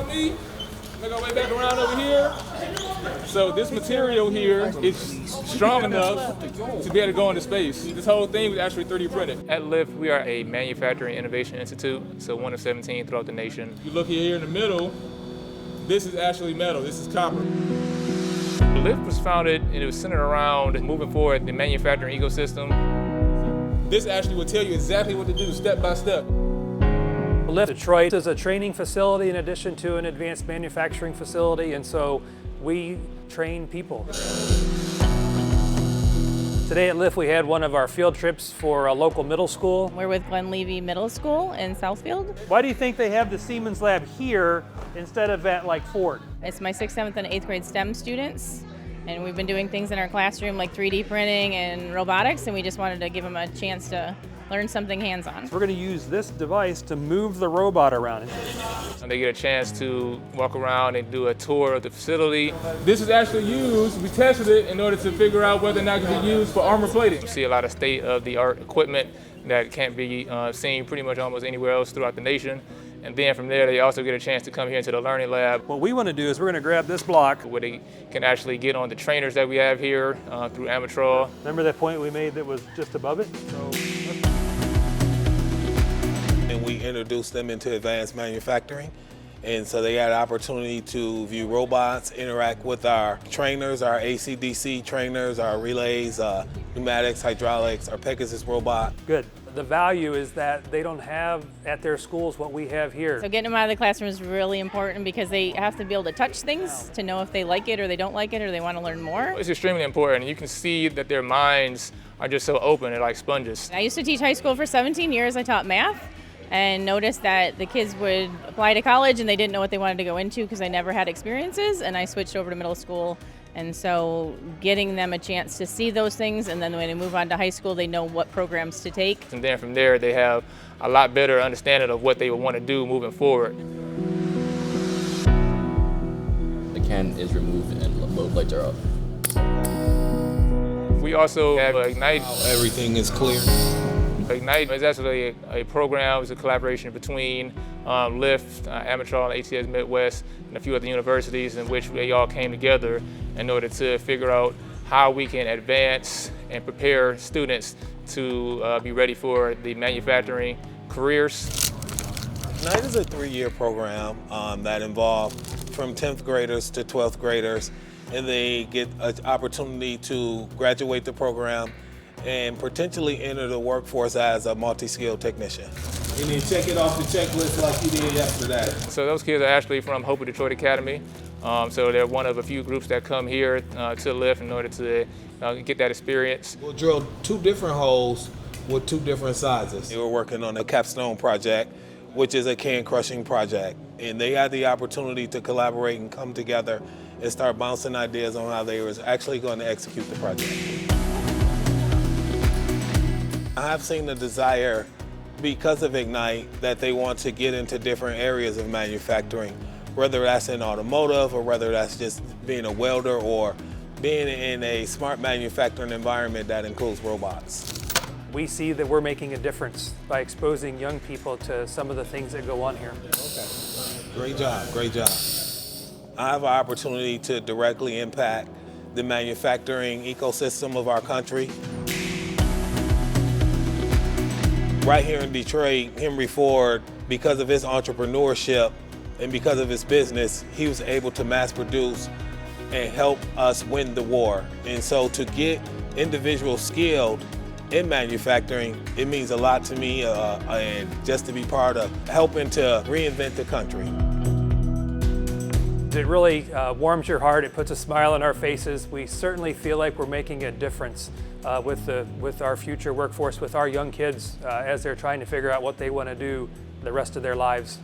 follow me. Make our way back around over here. So this material here is strong enough to be able to go into space. This whole thing was actually 3D printed. At LIFT, we are a manufacturing innovation institute, so one of 17 throughout the nation. You look here in the middle, this is actually metal, this is copper. LIFT was founded and it was centered around moving forward the manufacturing ecosystem. This actually will tell you exactly what to do step by step. LIFT Detroit is a training facility in addition to an advanced manufacturing facility, and so we train people. Today at LIFT we had one of our field trips for a local middle school. We're with Glen Levy Middle School in Southfield. Why do you think they have the Siemens lab here instead of at like Ford? It's my 6th, 7th, and 8th grade STEM students, and we've been doing things in our classroom like 3D printing and robotics, and we just wanted to give them a chance to learn something hands-on. So we're going to use this device to move the robot around. And they get a chance to walk around and do a tour of the facility. This is actually used, we tested it in order to figure out whether or not it can be used for armor plating. You see a lot of state-of-the-art equipment that can't be seen pretty much almost anywhere else throughout the nation. And then from there, they also get a chance to come here into the learning lab. What we want to do is we're going to grab this block where they can actually get on the trainers that we have here through Amatrol. Remember that point we made that was just above it? And we introduced them into advanced manufacturing. And so they had an opportunity to view robots, interact with our trainers, our AC/DC trainers, our relays, pneumatics, hydraulics, our Pegasus robot. Good. The value is that they don't have at their schools what we have here. So getting them out of the classroom is really important because they have to be able to touch things to know if they like it or they don't like it or they want to learn more. It's extremely important. You can see that their minds are just so open, they're like sponges. I used to teach high school for 17 years. I taught math and noticed that the kids would apply to college and they didn't know what they wanted to go into because they never had experiences, and I switched over to middle school. And so getting them a chance to see those things, and then when they move on to high school, they know what programs to take. And then from there, they have a lot better understanding of what they would want to do moving forward. The can is removed and both lights are up. We also have Ignite. Everything is clear. Ignite is actually a program, it's a collaboration between LIFT, Amatrol, and ATS Midwest, and a few other universities in which they all came together in order to figure out how we can advance and prepare students to be ready for the manufacturing careers. Ignite is a 3-year program that involves from 10th graders to 12th graders, and they get an opportunity to graduate the program and potentially enter the workforce as a multi-skilled technician. And then check it off the checklist like you did yesterday. So those kids are actually from Hope of Detroit Academy. So they're one of a few groups that come here to LIFT in order to get that experience. We'll drill 2 different holes with 2 different sizes. They were working on a capstone project, which is a can crushing project. And they had the opportunity to collaborate and come together and start bouncing ideas on how they were actually going to execute the project. I have seen the desire, because of Ignite, that they want to get into different areas of manufacturing, whether that's in automotive or whether that's just being a welder or being in a smart manufacturing environment that includes robots. We see that we're making a difference by exposing young people to some of the things that go on here. Okay. Great job, great job. I have an opportunity to directly impact the manufacturing ecosystem of our country. Right here in Detroit, Henry Ford, because of his entrepreneurship and because of his business, he was able to mass produce and help us win the war. And so to get individuals skilled in manufacturing, it means a lot to me, and just to be part of helping to reinvent the country. It really warms your heart. It puts a smile on our faces. We certainly feel like we're making a difference with our future workforce, with our young kids as they're trying to figure out what they want to do the rest of their lives.